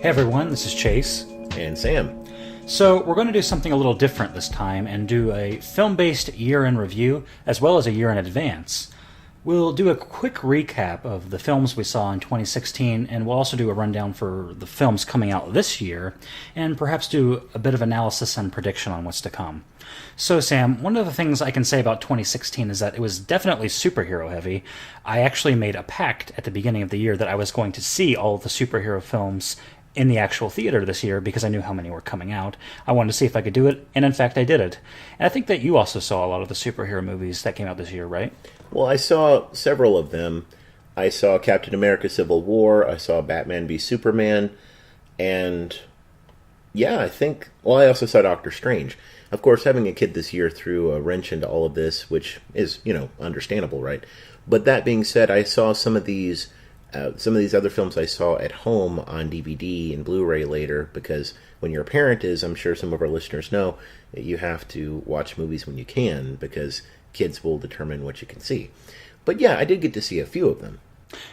Hey everyone, this is Chase. And Sam. So we're going to do something a little different this time and do a film-based year-in review as well as a year in advance. We'll do a quick recap of the films we saw in 2016, and we'll also do a rundown for the films coming out this year, and perhaps do a bit of analysis and prediction on what's to come. So Sam, one of the things I can say about 2016 is that it was definitely superhero heavy. I actually made a pact at the beginning of the year that I was going to see all of the superhero films in the actual theater this year because I knew how many were coming out. I wanted to see if I could do it, and in fact I did it. And I think that you also saw a lot of the superhero movies that came out this year, right? Well, I saw several of them. I saw Captain America Civil War, I saw Batman v Superman, and yeah, I also saw Doctor Strange. Of course, having a kid this year threw a wrench into all of this, which is, understandable, right? But that being said, I saw some of these other films I saw at home on DVD and Blu-ray later, because when you're a parent, as I'm sure some of our listeners know, you have to watch movies when you can, because kids will determine what you can see. But yeah, I did get to see a few of them.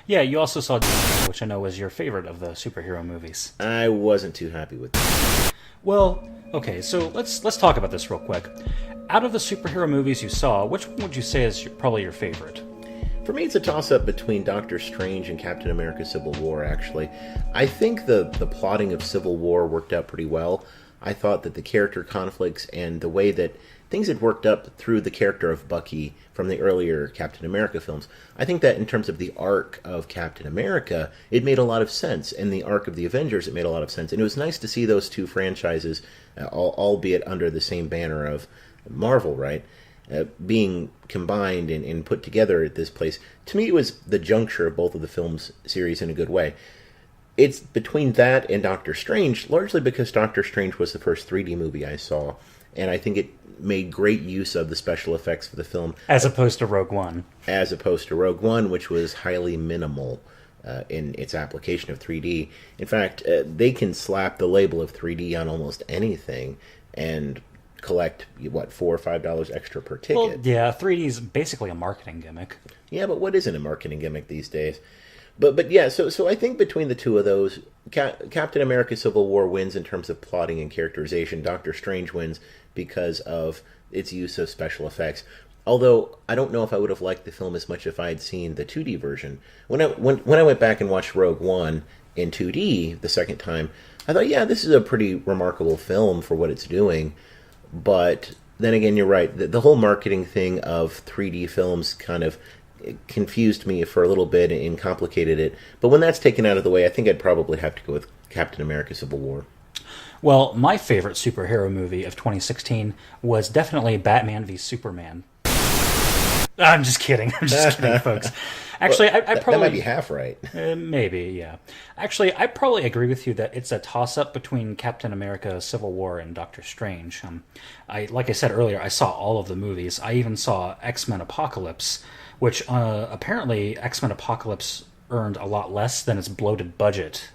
Yeah, you also saw which I know was your favorite of the superhero movies. I wasn't too happy with that. Well, okay, so let's talk about this real quick. Out of the superhero movies you saw, which one would you say is probably your favorite? For me, it's a toss-up between Doctor Strange and Captain America Civil War, actually. I think the plotting of Civil War worked out pretty well. I thought that the character conflicts and the way that things had worked up through the character of Bucky from the earlier Captain America films, I think that in terms of the arc of Captain America, it made a lot of sense. And the arc of the Avengers, it made a lot of sense. And it was nice to see those two franchises, albeit under the same banner of Marvel, right? Being combined and put together at this place. To me, it was the juncture of both of the films series in a good way. It's between that and Doctor Strange, largely because Doctor Strange was the first 3D movie I saw, and I think it made great use of the special effects for the film. As opposed to Rogue One. As opposed to Rogue One, which was highly minimal in its application of 3D. In fact, they can slap the label of 3D on almost anything, and collect, $4 or $5 extra per ticket. Well, yeah, 3D is basically a marketing gimmick. Yeah, but what isn't a marketing gimmick these days? But yeah, so I think between the two of those, Captain America Civil War wins in terms of plotting and characterization. Doctor Strange wins because of its use of special effects. Although, I don't know if I would have liked the film as much if I had seen the 2D version. When I went back and watched Rogue One in 2D the second time, I thought, yeah, this is a pretty remarkable film for what it's doing. But then again, you're right. The whole marketing thing of 3D films kind of confused me for a little bit and complicated it. But when that's taken out of the way, I think I'd probably have to go with Captain America Civil War. Well, my favorite superhero movie of 2016 was definitely Batman v Superman. I'm just kidding, folks. Actually, well, I probably... That might be half right. Maybe, yeah. Actually, I probably agree with you that it's a toss-up between Captain America Civil War and Doctor Strange. Like I said earlier, I saw all of the movies. I even saw X-Men Apocalypse, which apparently X-Men Apocalypse earned a lot less than its bloated budget.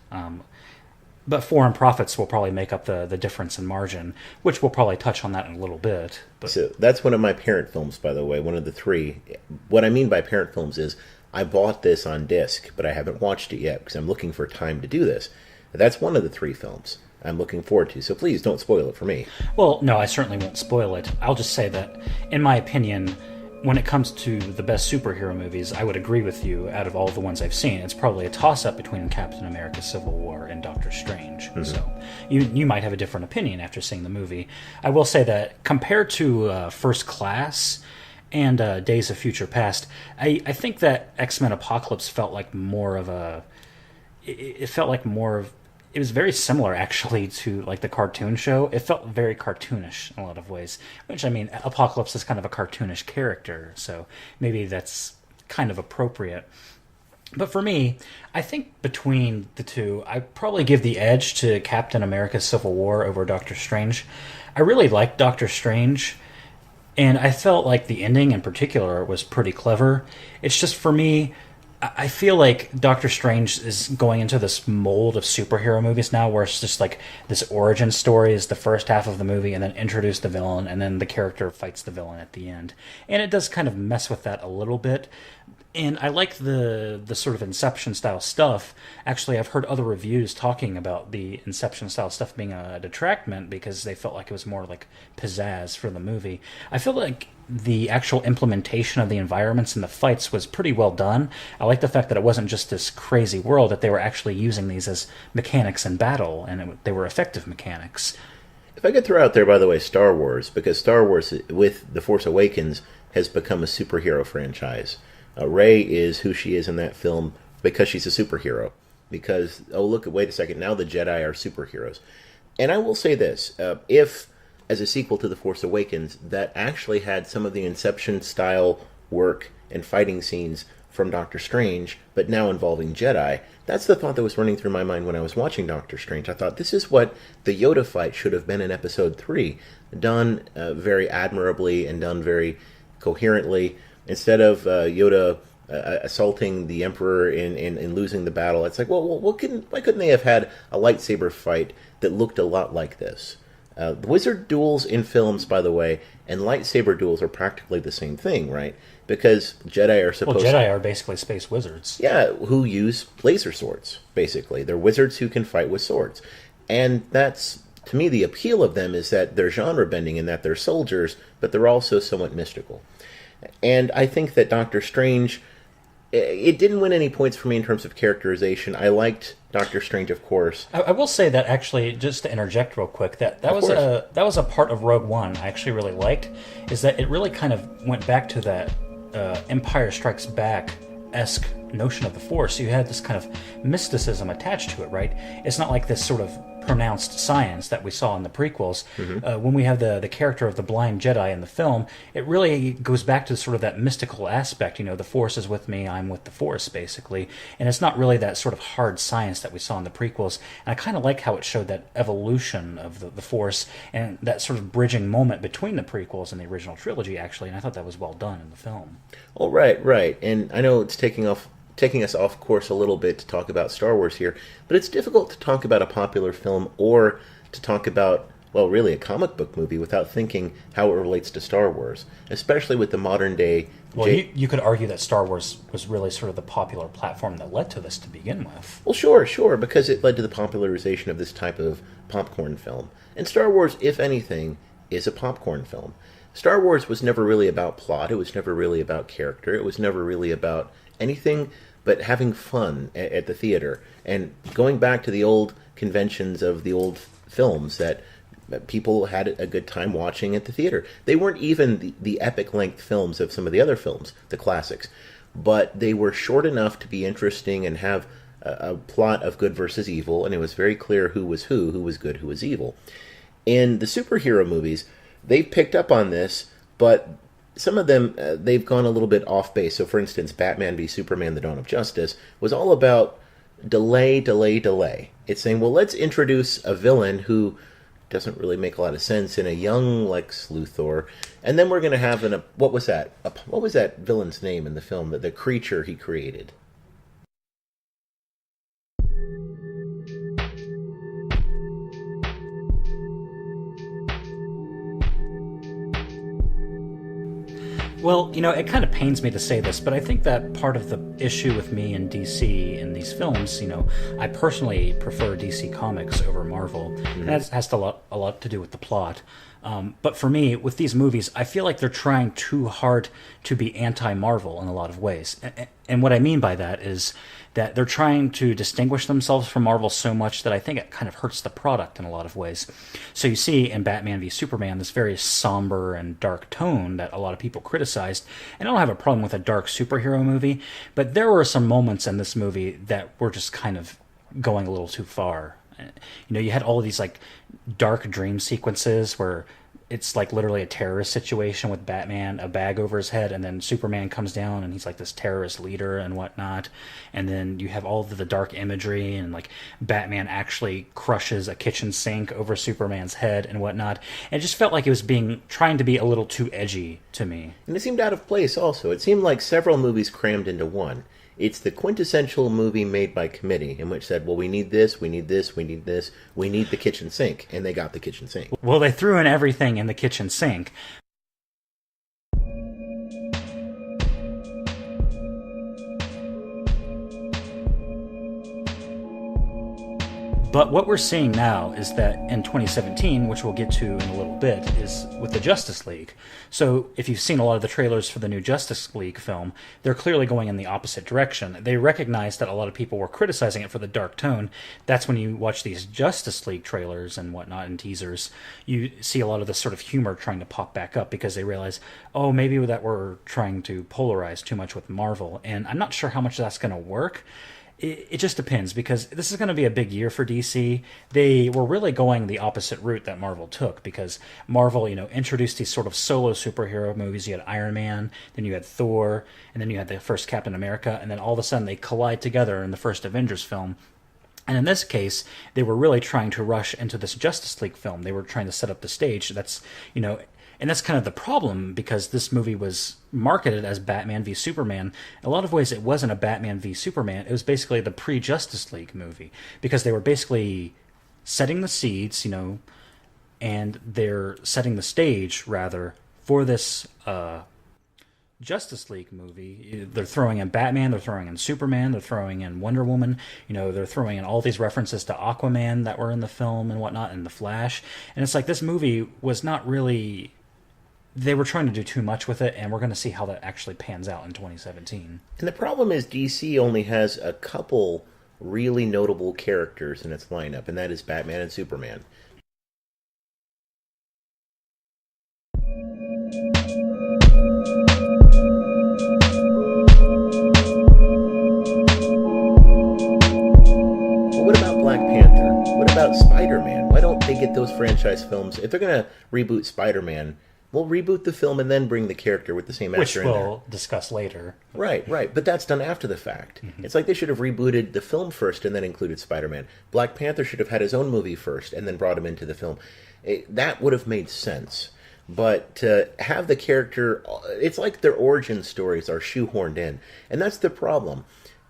But foreign profits will probably make up the difference in margin, which we'll probably touch on that in a little bit. But... So that's one of my parent films, by the way, one of the three. What I mean by parent films is I bought this on disc, but I haven't watched it yet because I'm looking for time to do this. That's one of the three films I'm looking forward to, so please don't spoil it for me. Well, no, I certainly won't spoil it. I'll just say that, in my opinion, when it comes to the best superhero movies, I would agree with you. Out of all the ones I've seen, it's probably a toss-up between Captain America Civil War and Doctor Strange. Mm-hmm. So you might have a different opinion after seeing the movie. I will say that compared to First Class and Days of Future Past, I think that X-Men Apocalypse felt like more of a... It felt like more of... It was very similar, actually, to like the cartoon show. It felt very cartoonish in a lot of ways. Which, I mean, Apocalypse is kind of a cartoonish character, so maybe that's kind of appropriate. But for me, I think between the two, I'd probably give the edge to Captain America Civil War over Doctor Strange. I really liked Doctor Strange, and I felt like the ending in particular was pretty clever. It's just, for me, I feel like Doctor Strange is going into this mold of superhero movies now, where it's just like this origin story is the first half of the movie, and then introduce the villain, and then the character fights the villain at the end. And it does kind of mess with that a little bit. And I like the sort of Inception style stuff. Actually, I've heard other reviews talking about the Inception style stuff being a detractment because they felt like it was more like pizzazz for the movie. I feel like the actual implementation of the environments and the fights was pretty well done. I like the fact that it wasn't just this crazy world, that they were actually using these as mechanics in battle, and they were effective mechanics. If I could throw out there, by the way, Star Wars, because Star Wars, with The Force Awakens, has become a superhero franchise. Rey is who she is in that film because she's a superhero. Because, oh, look, wait a second, now the Jedi are superheroes. And I will say this, if, as a sequel to The Force Awakens, that actually had some of the Inception-style work and fighting scenes from Doctor Strange, but now involving Jedi, that's the thought that was running through my mind when I was watching Doctor Strange. I thought, this is what the Yoda fight should have been in Episode 3, done very admirably and done very coherently. Instead of Yoda assaulting the Emperor and losing the battle, it's like, well, why couldn't they have had a lightsaber fight that looked a lot like this? The wizard duels in films, by the way, and lightsaber duels are practically the same thing, right? Because Jedi are supposed Jedi are basically space wizards. Yeah, who use laser swords, basically. They're wizards who can fight with swords. And that's, to me, the appeal of them is that they're genre-bending in that they're soldiers, but they're also somewhat mystical. And I think that Doctor Strange, it didn't win any points for me in terms of characterization. I liked Doctor Strange, of course. I will say that, actually, just to interject real quick, that was a part of Rogue One I actually really liked, is that it really kind of went back to that Empire Strikes Back-esque notion of the Force. You had this kind of mysticism attached to it, right? It's not like this sort of pronounced science that we saw in the prequels. Mm-hmm. When we have the character of the blind Jedi in the film, it really goes back to sort of that mystical aspect. The Force is with me, I'm with the Force, basically. And it's not really that sort of hard science that we saw in the prequels. And I kind of like how it showed that evolution of the Force and that sort of bridging moment between the prequels and the original trilogy, actually. And I thought that was well done in the film. Oh, right. And I know it's taking us off course a little bit to talk about Star Wars here, but it's difficult to talk about a popular film or to talk about, well, really a comic book movie without thinking how it relates to Star Wars, especially with the modern day... Well, you could argue that Star Wars was really sort of the popular platform that led to this to begin with. Well, sure, because it led to the popularization of this type of popcorn film. And Star Wars, if anything, is a popcorn film. Star Wars was never really about plot, it was never really about character, it was never really about anything but having fun at the theater and going back to the old conventions of the old films that people had a good time watching at the theater. They weren't even the epic length films of some of the other films, the classics, but they were short enough to be interesting and have a plot of good versus evil, and it was very clear who was good, who was evil. In the superhero movies, they've picked up on this, but some of them, they've gone a little bit off base. So, for instance, Batman v Superman, The Dawn of Justice, was all about delay. It's saying, well, let's introduce a villain who doesn't really make a lot of sense in a young Lex Luthor, and then we're going to have what was that? What was that villain's name in the film, the creature he created? Well, it kind of pains me to say this, but I think that part of the issue with me and DC in these films, I personally prefer DC Comics over Marvel, and that has a lot to do with the plot. But for me, with these movies, I feel like they're trying too hard to be anti-Marvel in a lot of ways. And what I mean by that is that they're trying to distinguish themselves from Marvel so much that I think it kind of hurts the product in a lot of ways. So you see in Batman v Superman this very somber and dark tone that a lot of people criticized. And I don't have a problem with a dark superhero movie, but there were some moments in this movie that were just kind of going a little too far. You had all of these like dark dream sequences where it's like literally a terrorist situation with Batman, a bag over his head, and then Superman comes down and he's like this terrorist leader and whatnot. And then you have all of the dark imagery and like Batman actually crushes a kitchen sink over Superman's head and whatnot. And it just felt like it was trying to be a little too edgy to me. And it seemed out of place also. It seemed like several movies crammed into one. It's the quintessential movie made by committee, in which said, well, we need this, we need this, we need this, we need the kitchen sink, and they got the kitchen sink. Well, they threw in everything in the kitchen sink. But what we're seeing now is that in 2017, which we'll get to in a little bit, is with the Justice League. So if you've seen a lot of the trailers for the new Justice League film, they're clearly going in the opposite direction. They recognize that a lot of people were criticizing it for the dark tone. That's when you watch these Justice League trailers and whatnot and teasers, you see a lot of this sort of humor trying to pop back up because they realize, oh, maybe that we're trying to polarize too much with Marvel. And I'm not sure how much that's going to work. It just depends, because this is going to be a big year for DC. They were really going the opposite route that Marvel took, because Marvel, introduced these sort of solo superhero movies. You had Iron Man, then you had Thor, and then you had the first Captain America, and then all of a sudden they collide together in the first Avengers film. And in this case, they were really trying to rush into this Justice League film. They were trying to set up the stage. And that's kind of the problem, because this movie was marketed as Batman v Superman. In a lot of ways, it wasn't a Batman v Superman. It was basically the pre-Justice League movie, because they were basically setting the seeds, and they're setting the stage, rather, for this Justice League movie. They're throwing in Batman, they're throwing in Superman, they're throwing in Wonder Woman, they're throwing in all these references to Aquaman that were in the film and whatnot, and The Flash. And it's like, this movie was not really... They were trying to do too much with it, and we're going to see how that actually pans out in 2017. And the problem is DC only has a couple really notable characters in its lineup, and that is Batman and Superman. What about Black Panther? What about Spider-Man? Why don't they get those franchise films? If they're going to reboot Spider-Man, we'll reboot the film and then bring the character with the same actor in there. Which we'll discuss later. Right. But that's done after the fact. Mm-hmm. It's like they should have rebooted the film first and then included Spider-Man. Black Panther should have had his own movie first and then brought him into the film. That would have made sense. But to have the character... It's like their origin stories are shoehorned in. And that's the problem.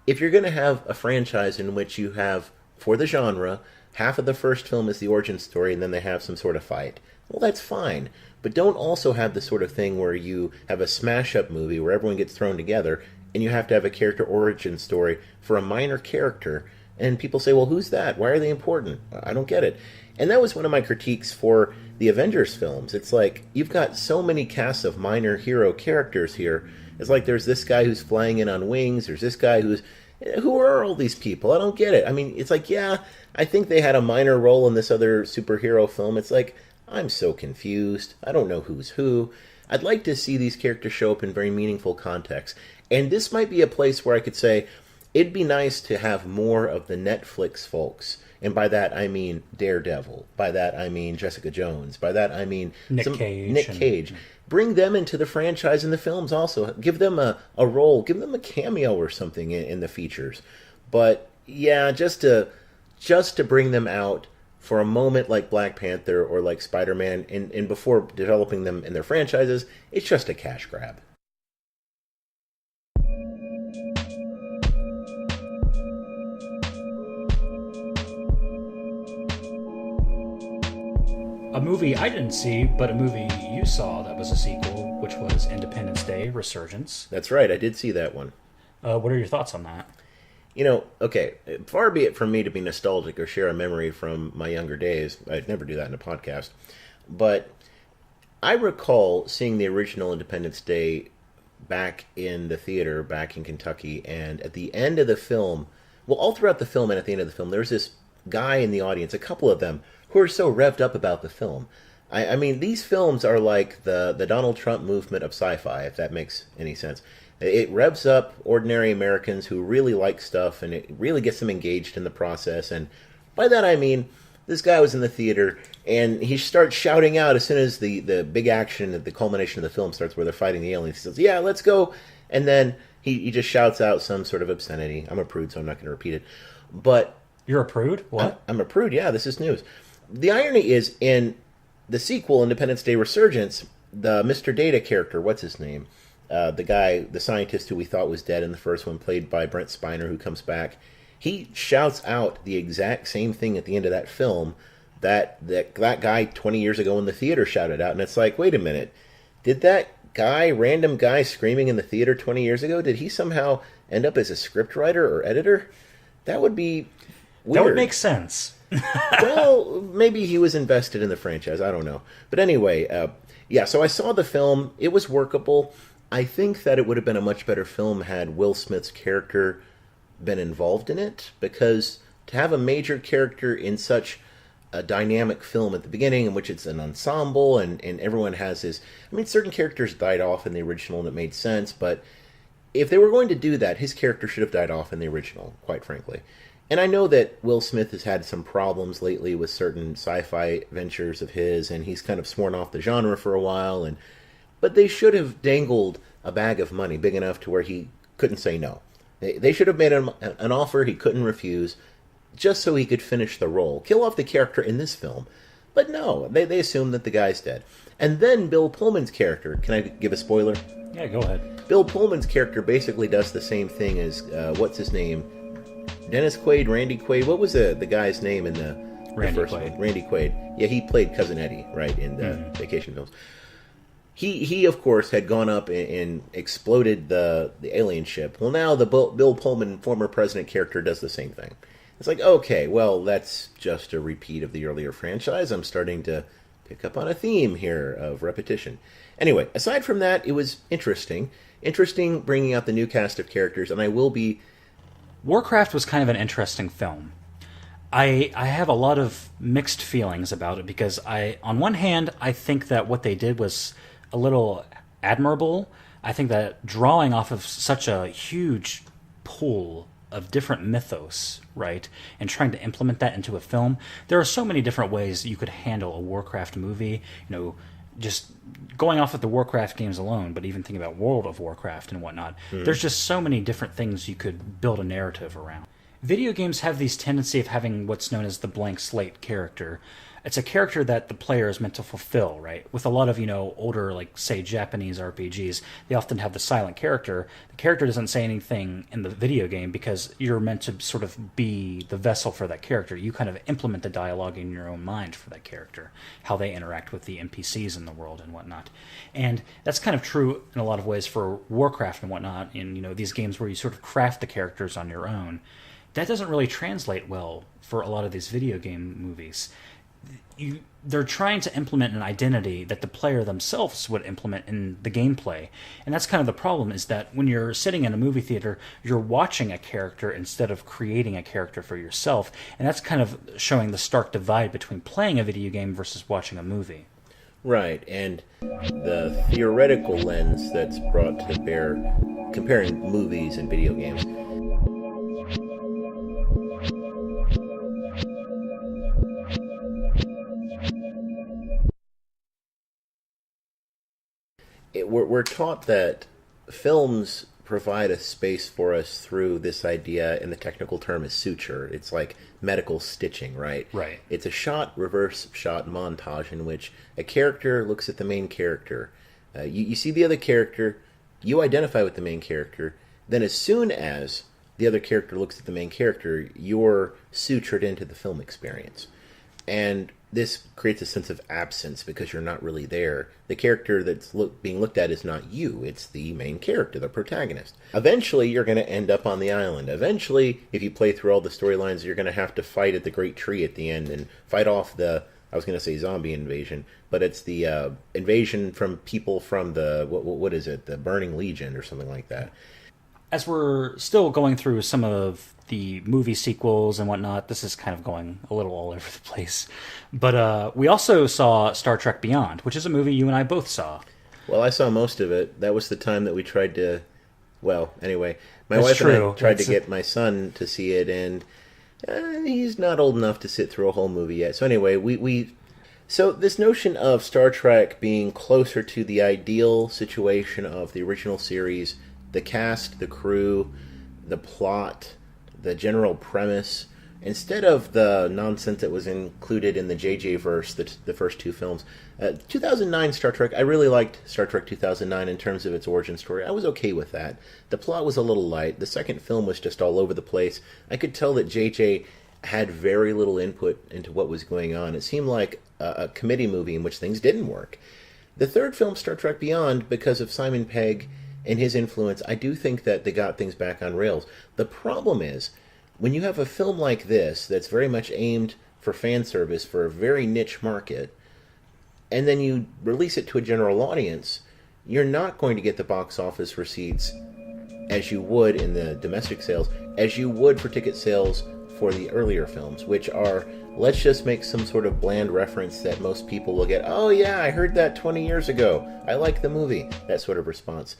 If you're going to have a franchise in which you have, for the genre, half of the first film is the origin story and then they have some sort of fight, well, that's fine. But don't also have the sort of thing where you have a smash-up movie where everyone gets thrown together and you have to have a character origin story for a minor character. And people say, well, who's that? Why are they important? I don't get it. And that was one of my critiques for the Avengers films. It's like, you've got so many casts of minor hero characters here. It's like there's this guy who's flying in on wings. There's this guy who's... Who are all these people? I don't get it. I mean, it's like, yeah, I think they had a minor role in this other superhero film. It's like... I'm so confused. I don't know who's who. I'd like to see these characters show up in very meaningful contexts. And this might be a place where I could say, it'd be nice to have more of the Netflix folks. And by that, I mean Daredevil. By that, I mean Jessica Jones. By that, I mean Nick Cage. Bring them into the franchise in the films also. Give them a role. Give them a cameo or something in the features. But, yeah, just to bring them out for a moment like Black Panther or like Spider-Man, and before developing them in their franchises, it's just a cash grab. A movie I didn't see, but a movie you saw that was a sequel, which was Independence Day: Resurgence. That's right, I did see that one. What are your thoughts on that? Okay, far be it from me to be nostalgic or share a memory from my younger days. I'd never do that in a podcast. But I recall seeing the original Independence Day back in the theater, back in Kentucky, and at the end of the film, well, all throughout the film and at the end of the film, there's this guy in the audience, a couple of them, who are so revved up about the film. I mean, these films are like the Donald Trump movement of sci-fi, if that makes any sense. It revs up ordinary Americans who really like stuff, and it really gets them engaged in the process. And by that I mean, this guy was in the theater, and he starts shouting out as soon as the big action, the culmination of the film starts where they're fighting the aliens. He says, yeah, let's go. And then he just shouts out some sort of obscenity. I'm a prude, so I'm not going to repeat it. But... You're a prude? What? I'm a prude, yeah, this is news. The irony is, in the sequel, Independence Day Resurgence, the Mr. Data character, what's his name? the scientist who we thought was dead in the first one, played by Brent Spiner, who comes back, he shouts out the exact same thing at the end of that film that guy 20 years ago in the theater shouted out. And it's like, wait a minute, did that random guy screaming in the theater 20 years ago, did he somehow end up as a scriptwriter or editor? That would be weird. That would make sense. Well, maybe he was invested in the franchise. I don't know. But anyway, yeah, so I saw the film. It was workable. I think that it would have been a much better film had Will Smith's character been involved in it, because to have a major character in such a dynamic film at the beginning, in which it's an ensemble and everyone has his... I mean, certain characters died off in the original and it made sense, but if they were going to do that, his character should have died off in the original, quite frankly. And I know that Will Smith has had some problems lately with certain sci-fi ventures of his, and he's kind of sworn off the genre for a while, but they should have dangled a bag of money big enough to where he couldn't say no. They should have made him an offer he couldn't refuse, just so he could finish the role. Kill off the character in this film. But no, they assume that the guy's dead. And then Bill Pullman's character, can I give a spoiler? Yeah, go ahead. Bill Pullman's character basically does the same thing as, what's his name? Dennis Quaid, Randy Quaid. What was the guy's name in the first Quaid. one? Randy Quaid. Yeah, he played Cousin Eddie, right, in the Vacation films. He of course had gone up and exploded the alien ship. Well, now the Bill Pullman, former president character, does the same thing. It's like, okay, well, that's just a repeat of the earlier franchise. I'm starting to pick up on a theme here of repetition. Anyway, aside from that, it was interesting. Interesting bringing out the new cast of characters, and I will be... Warcraft was kind of an interesting film. I have a lot of mixed feelings about it, because on one hand, I think that what they did was a little admirable. I think that drawing off of such a huge pool of different mythos, right, and trying to implement that into a film, there are so many different ways you could handle a Warcraft movie. You know, just going off of the Warcraft games alone, but even thinking about World of Warcraft and whatnot, there's just so many different things you could build a narrative around. Video games have these tendency of having what's known as the blank slate character. It's a character that the player is meant to fulfill, right? With a lot of, older, like, say, Japanese RPGs, they often have the silent character. The character doesn't say anything in the video game because you're meant to sort of be the vessel for that character. You kind of implement the dialogue in your own mind for that character, how they interact with the NPCs in the world and whatnot. And that's kind of true in a lot of ways for Warcraft and whatnot, in, these games where you sort of craft the characters on your own. That doesn't really translate well for a lot of these video game movies. They're trying to implement an identity that the player themselves would implement in the gameplay. And that's kind of the problem, is that when you're sitting in a movie theater, you're watching a character instead of creating a character for yourself. And that's kind of showing the stark divide between playing a video game versus watching a movie. Right, and the theoretical lens that's brought to bear comparing movies and video games. We're taught that films provide a space for us through this idea, and the technical term is suture. It's like medical stitching, right? Right. It's a reverse shot montage in which a character looks at the main character. You see the other character, you identify with the main character, then as soon as the other character looks at the main character, you're sutured into the film experience. And this creates a sense of absence because you're not really there. The character that's being looked at is not you. It's the main character, the protagonist. Eventually, you're going to end up on the island. Eventually, if you play through all the storylines, you're going to have to fight at the Great Tree at the end and fight off I was going to say zombie invasion, but it's the invasion from people from the, what is it, the Burning Legion or something like that. As we're still going through some of the movie sequels and whatnot, this is kind of going a little all over the place. But we also saw Star Trek Beyond, which is a movie you and I both saw. Well, I saw most of it. That was the time that we tried to... Well, anyway, my That's wife true. and I tried to get my son to see it, and he's not old enough to sit through a whole movie yet. So anyway, So this notion of Star Trek being closer to the ideal situation of the original series, the cast, the crew, the plot, the general premise, Instead of the nonsense that was included in the JJ verse, the first two films, 2009 Star Trek, I really liked Star Trek 2009 in terms of its origin story. I was okay with that. The plot was a little light. The second film was just all over the place. I could tell that JJ had very little input into what was going on. It seemed like a committee movie in which things didn't work. The third film, Star Trek Beyond, because of Simon Pegg and his influence, I do think that they got things back on rails. The problem is, when you have a film like this that's very much aimed for fan service for a very niche market, and then you release it to a general audience, you're not going to get the box office receipts as you would in the domestic sales, as you would for ticket sales for the earlier films, which are, let's just make some sort of bland reference that most people will get, oh yeah, I heard that 20 years ago, I like the movie, that sort of response.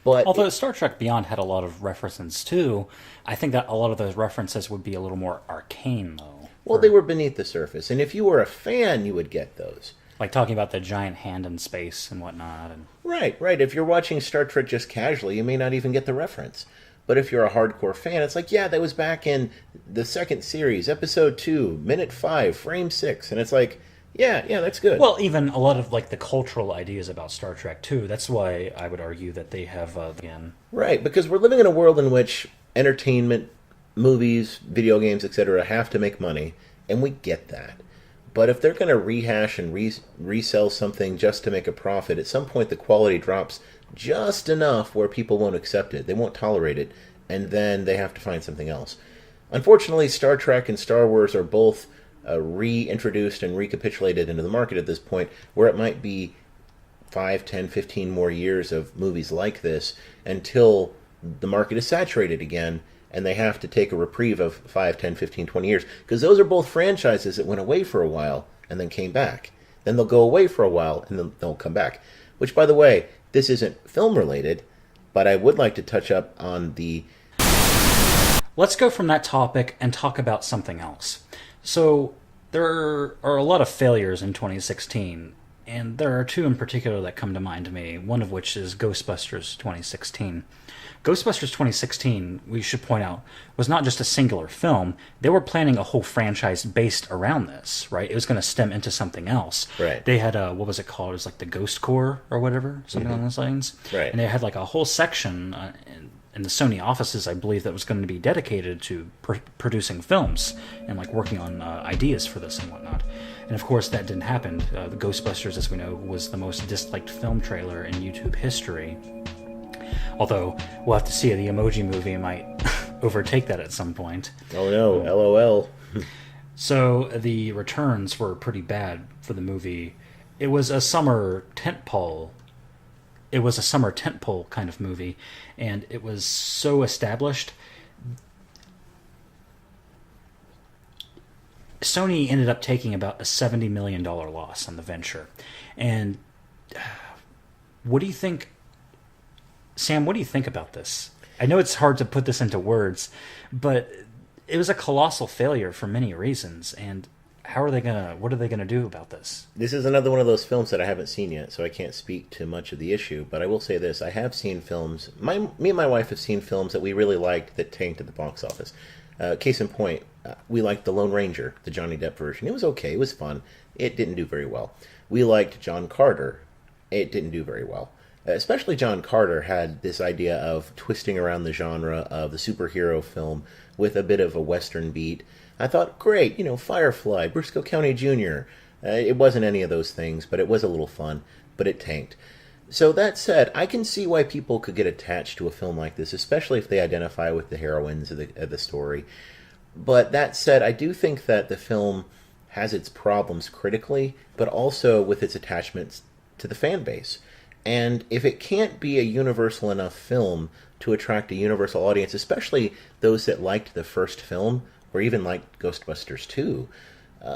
But although Star Trek Beyond had a lot of references too, I think that a lot of those references would be a little more arcane, though. Well, they were beneath the surface, and if you were a fan, you would get those. Like talking about the giant hand in space and whatnot. And... Right. If you're watching Star Trek just casually, you may not even get the reference. But if you're a hardcore fan, it's like, yeah, that was back in the second series, episode 2, minute 5, frame 6, and it's like... Yeah, that's good. Well, even a lot of like the cultural ideas about Star Trek too. That's why I would argue that they have again. Right, because we're living in a world in which entertainment, movies, video games, etc., have to make money, and we get that. But if they're going to rehash and resell something just to make a profit, at some point the quality drops just enough where people won't accept it. They won't tolerate it, and then they have to find something else. Unfortunately, Star Trek and Star Wars are both reintroduced and recapitulated into the market at this point, where it might be 5, 10, 15 more years of movies like this until the market is saturated again, and they have to take a reprieve of 5, 10, 15, 20 years, because those are both franchises that went away for a while and then came back. Then they'll go away for a while and then they'll come back. Which, by the way, this isn't film related, but I would like to touch up on the... Let's go from that topic and talk about something else. So, there are a lot of failures in 2016, and there are two in particular that come to mind to me, one of which is Ghostbusters 2016. Ghostbusters 2016, we should point out, was not just a singular film. They were planning a whole franchise based around this, right? It was going to stem into something else. Right. They had what was it called? It was like the Ghost Corps or whatever, something along those lines. Right. And they had like a whole section in the Sony offices, I believe, that was going to be dedicated to producing films and like working on ideas for this and whatnot. And of course, that didn't happen. The Ghostbusters, as we know, was the most disliked film trailer in YouTube history. Although we'll have to see, the Emoji Movie might overtake that at some point. Oh no, LOL. So the returns were pretty bad for the movie. It was a summer tentpole. It was a summer tentpole kind of movie, and it was so established. Sony ended up taking about a $70 million loss on the venture. And what do you think, Sam, what do you think about this? I know it's hard to put this into words, but it was a colossal failure for many reasons, and what are they gonna do about this? This is another one of those films that I haven't seen yet, so I can't speak to much of the issue, but I will say this, I have seen films, me and my wife have seen films that we really liked that tanked at the box office. Case in point, we liked The Lone Ranger, the Johnny Depp version. It was okay, it was fun. It didn't do very well. We liked John Carter. It didn't do very well. Especially John Carter had this idea of twisting around the genre of the superhero film with a bit of a Western beat. I thought, great, Firefly, Briscoe County Jr. It wasn't any of those things, but it was a little fun, but it tanked. So that said, I can see why people could get attached to a film like this, especially if they identify with the heroines of the story. But that said, I do think that the film has its problems critically, but also with its attachments to the fan base. And if it can't be a universal enough film to attract a universal audience, especially those that liked the first film, or even liked Ghostbusters 2,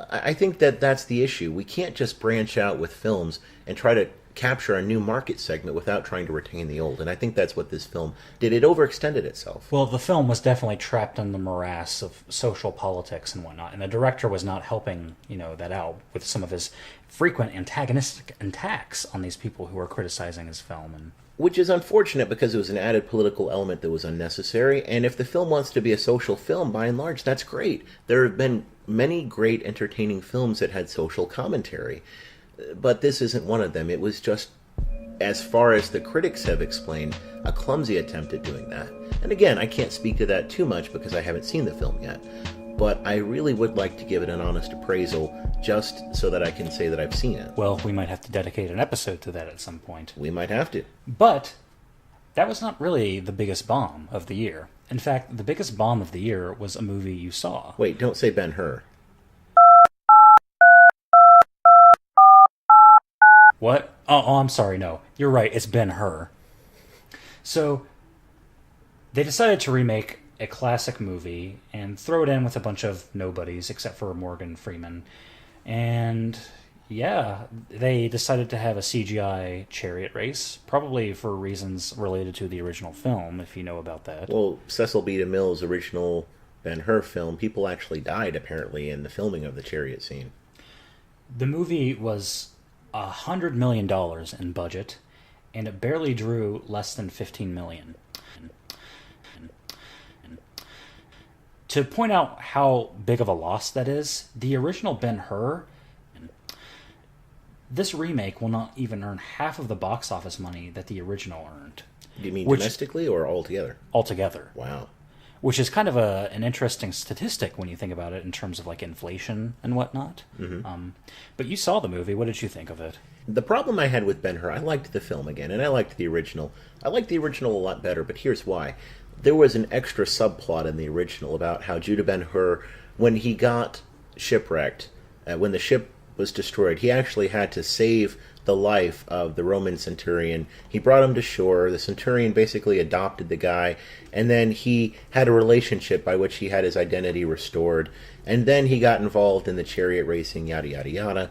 I think that that's the issue. We can't just branch out with films and try to capture a new market segment without trying to retain the old. And I think that's what this film did. It overextended itself. Well, the film was definitely trapped in the morass of social politics and whatnot, and the director was not helping, that out with some of his frequent antagonistic attacks on these people who were criticizing his film. And which is unfortunate because it was an added political element that was unnecessary. And if the film wants to be a social film, by and large, that's great. There have been many great entertaining films that had social commentary, but this isn't one of them. It was just, as far as the critics have explained, a clumsy attempt at doing that. And again, I can't speak to that too much because I haven't seen the film yet, but I really would like to give it an honest appraisal just so that I can say that I've seen it. Well, we might have to dedicate an episode to that at some point. We might have to. But that was not really the biggest bomb of the year. In fact, the biggest bomb of the year was a movie you saw. Wait, don't say Ben-Hur. What? Oh, I'm sorry, no. You're right, it's Ben-Hur. So, they decided to remake a classic movie and throw it in with a bunch of nobodies, except for Morgan Freeman. And, yeah, they decided to have a CGI chariot race, probably for reasons related to the original film, if you know about that. Well, Cecil B. DeMille's original Ben-Hur film, people actually died, apparently, in the filming of the chariot scene. The movie was $100 million in budget, and it barely drew less than $15 million. To point out how big of a loss that is, the original Ben-Hur, this remake will not even earn half of the box office money that the original earned. Do you mean domestically or altogether? Altogether. Wow. Which is kind of an interesting statistic when you think about it in terms of like inflation and whatnot. Mm-hmm. But you saw the movie. What did you think of it? The problem I had with Ben-Hur, I liked the film again, and I liked the original. I liked the original a lot better, but here's why. There was an extra subplot in the original about how Judah Ben-Hur, when he got shipwrecked, when the ship was destroyed, he actually had to save the life of the Roman centurion. He brought him to shore. The centurion basically adopted the guy, and then he had a relationship by which he had his identity restored, and then he got involved in the chariot racing, yada, yada, yada.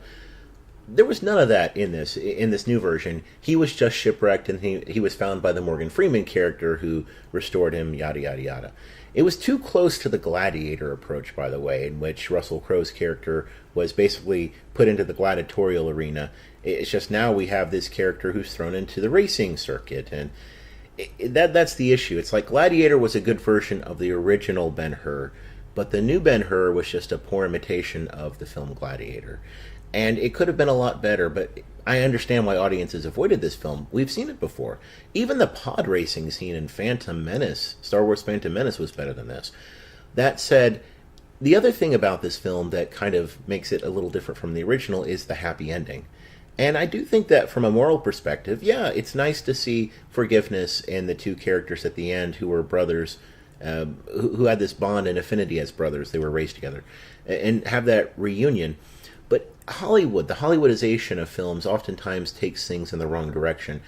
There was none of that in this new version. He was just shipwrecked, and he was found by the Morgan Freeman character who restored him, yada, yada, yada. It was too close to the Gladiator approach, by the way, in which Russell Crowe's character was basically put into the gladiatorial arena. It's just now we have this character who's thrown into the racing circuit, and that's the issue. It's like Gladiator was a good version of the original Ben-Hur, but the new Ben-Hur was just a poor imitation of the film Gladiator. And it could have been a lot better, but I understand why audiences avoided this film. We've seen it before. Even the pod racing scene in Phantom Menace, Star Wars Phantom Menace, was better than this. That said, the other thing about this film that kind of makes it a little different from the original is the happy ending. And I do think that from a moral perspective, yeah, it's nice to see forgiveness in the two characters at the end who were brothers, who had this bond and affinity as brothers. They were raised together, and have that reunion. But Hollywood, the Hollywoodization of films oftentimes takes things in the wrong direction.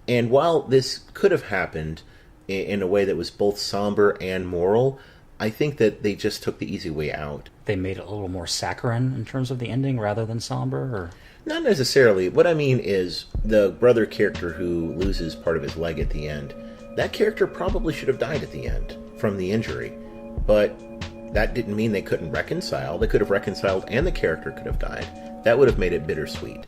And while this could have happened in a way that was both somber and moral, I think that they just took the easy way out. They made it a little more saccharine in terms of the ending rather than somber, or? Not necessarily. What I mean is the brother character who loses part of his leg at the end, that character probably should have died at the end from the injury. But that didn't mean they couldn't reconcile. They could have reconciled and the character could have died. That would have made it bittersweet.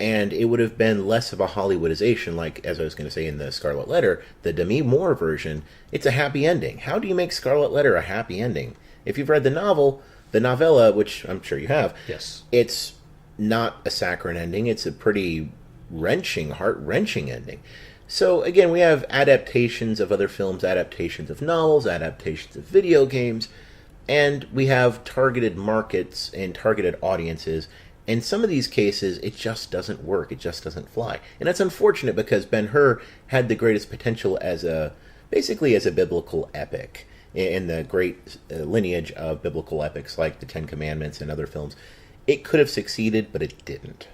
And it would have been less of a Hollywoodization, like, as I was going to say in the Scarlet Letter, the Demi Moore version, it's a happy ending. How do you make Scarlet Letter a happy ending? If you've read the novel, the novella, which I'm sure you have, yes, it's not a saccharine ending. It's a pretty wrenching, heart-wrenching ending. So, again, we have adaptations of other films, adaptations of novels, adaptations of video games, and we have targeted markets and targeted audiences. In some of these cases, it just doesn't work. It just doesn't fly. And that's unfortunate because Ben-Hur had the greatest potential basically as a biblical epic in the great lineage of biblical epics like the Ten Commandments and other films. It could have succeeded, but it didn't.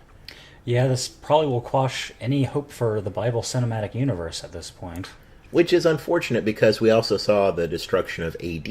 Yeah, this probably will quash any hope for the Bible cinematic universe at this point. Which is unfortunate because we also saw the destruction of AD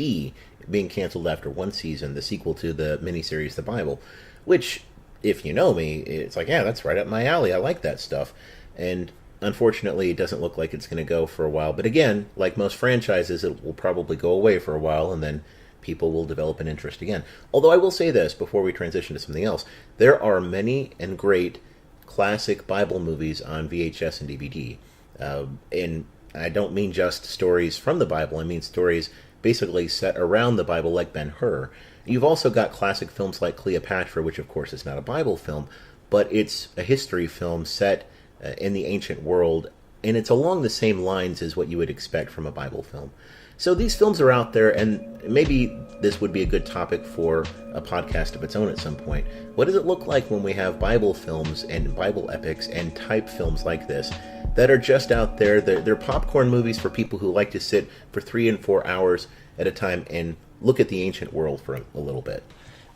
being canceled after one season, the sequel to the miniseries The Bible, which, if you know me, it's like, yeah, that's right up my alley. I like that stuff. And unfortunately, it doesn't look like it's going to go for a while. But again, like most franchises, it will probably go away for a while, and then people will develop an interest again. Although I will say this before we transition to something else. There are many and great classic Bible movies on VHS and DVD. And I don't mean just stories from the Bible. I mean stories basically set around the Bible, like Ben-Hur. You've also got classic films like Cleopatra, which of course is not a Bible film, but it's a history film set in the ancient world, and it's along the same lines as what you would expect from a Bible film. So these films are out there, and maybe this would be a good topic for a podcast of its own at some point. What does it look like when we have Bible films and Bible epics and type films like this that are just out there? They're popcorn movies for people who like to sit for 3 and 4 hours at a time and look at the ancient world for a little bit.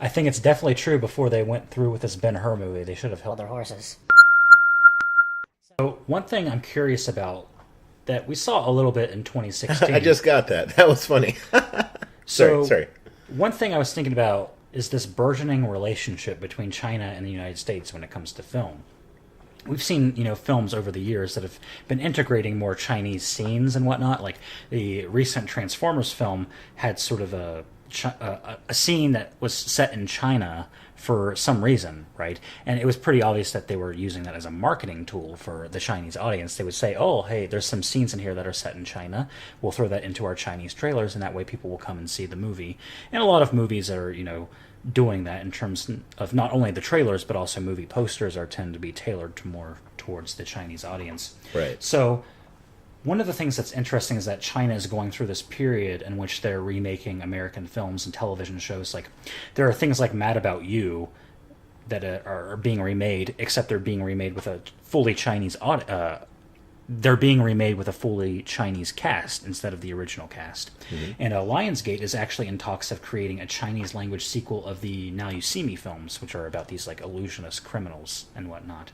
I think it's definitely true. Before they went through with this Ben-Hur movie, they should have held their horses. So one thing I'm curious about that we saw a little bit in 2016. I just got that. That was funny. Sorry. One thing I was thinking about is this burgeoning relationship between China and the United States when it comes to film. We've seen, films over the years that have been integrating more Chinese scenes and whatnot. Like the recent Transformers film had sort of a scene that was set in China for some reason, right? And it was pretty obvious that they were using that as a marketing tool for the Chinese audience. They would say, oh, hey, there's some scenes in here that are set in China. We'll throw that into our Chinese trailers, and that way people will come and see the movie. And a lot of movies are, doing that in terms of not only the trailers, but also movie posters tend to be tailored to more towards the Chinese audience. Right. So one of the things that's interesting is that China is going through this period in which they're remaking American films and television shows. Like, there are things like Mad About You that are being remade, except they're being remade with a fully Chinese they're being remade with a fully Chinese cast instead of the original cast. Mm-hmm. And Lionsgate is actually in talks of creating a Chinese language sequel of the Now You See Me films, which are about these like illusionist criminals and whatnot.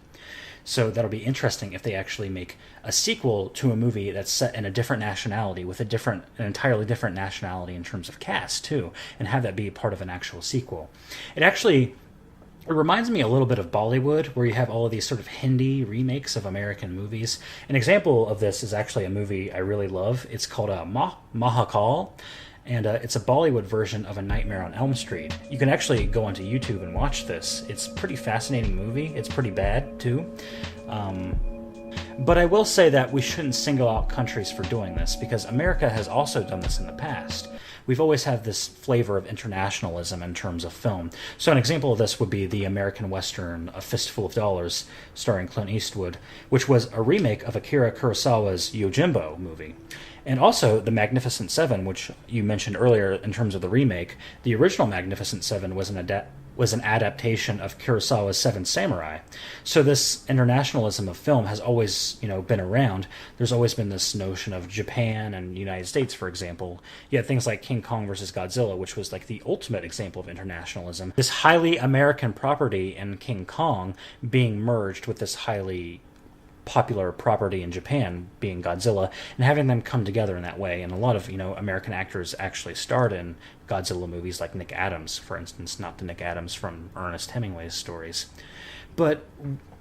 So that'll be interesting if they actually make a sequel to a movie that's set in a different nationality with an entirely different nationality in terms of cast too, and have that be part of an actual sequel. It reminds me a little bit of Bollywood, where you have all of these sort of Hindi remakes of American movies. An example of this is actually a movie I really love. It's called Mahakal, and it's a Bollywood version of A Nightmare on Elm Street. You can actually go onto YouTube and watch this. It's a pretty fascinating movie. It's pretty bad, too. But I will say that we shouldn't single out countries for doing this, because America has also done this in the past. We've always had this flavor of internationalism in terms of film. So an example of this would be the American Western A Fistful of Dollars, starring Clint Eastwood, which was a remake of Akira Kurosawa's Yojimbo movie. And also The Magnificent Seven, which you mentioned earlier in terms of the remake. The original Magnificent Seven was an adaptation of Kurosawa's Seven Samurai. So this internationalism of film has always, been around. There's always been this notion of Japan and the United States, for example. You had things like King Kong versus Godzilla, which was like the ultimate example of internationalism. This highly American property in King Kong being merged with this highly popular property in Japan being Godzilla, and having them come together in that way. And a lot of American actors actually starred in Godzilla movies, like Nick Adams, for instance, not the Nick Adams from Ernest Hemingway's stories. But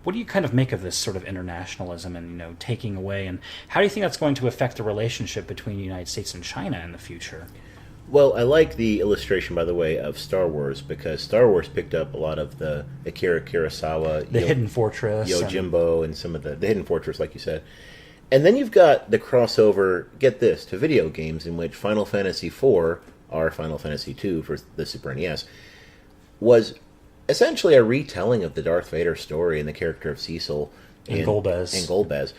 what do you kind of make of this sort of internationalism and taking away, and how do you think that's going to affect the relationship between the United States and China in the future? Well, I like the illustration, by the way, of Star Wars, because Star Wars picked up a lot of the Akira Kurosawa, the Hidden Fortress, Yojimbo, and some of the Hidden Fortress, like you said. And then you've got the crossover, get this, to video games, in which Final Fantasy IV, or Final Fantasy II for the Super NES, was essentially a retelling of the Darth Vader story and the character of Cecil and Golbez,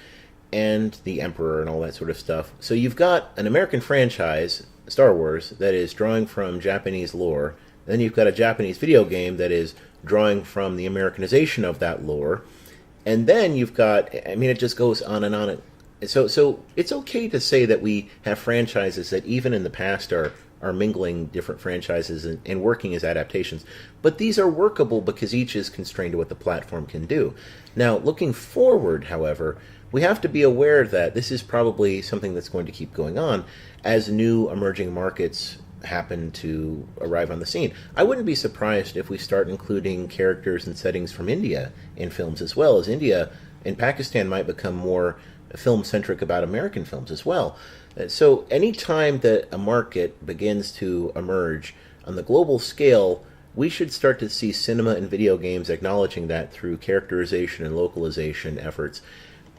and the Emperor and all that sort of stuff. So you've got an American franchise, Star Wars, that is drawing from Japanese lore. Then you've got a Japanese video game that is drawing from the Americanization of that lore. And then you've got, it just goes on and on. So it's okay to say that we have franchises that even in the past are mingling different franchises and working as adaptations. But these are workable because each is constrained to what the platform can do. Now, looking forward, however, we have to be aware that this is probably something that's going to keep going on as new emerging markets happen to arrive on the scene. I wouldn't be surprised if we start including characters and settings from India in films as well, as India and Pakistan might become more film-centric about American films as well. So any time that a market begins to emerge on the global scale, we should start to see cinema and video games acknowledging that through characterization and localization efforts.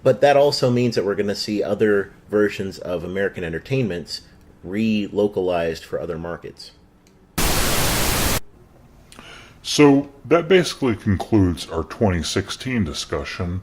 But that also means that we're going to see other versions of American entertainments re-localized for other markets. So that basically concludes our 2016 discussion.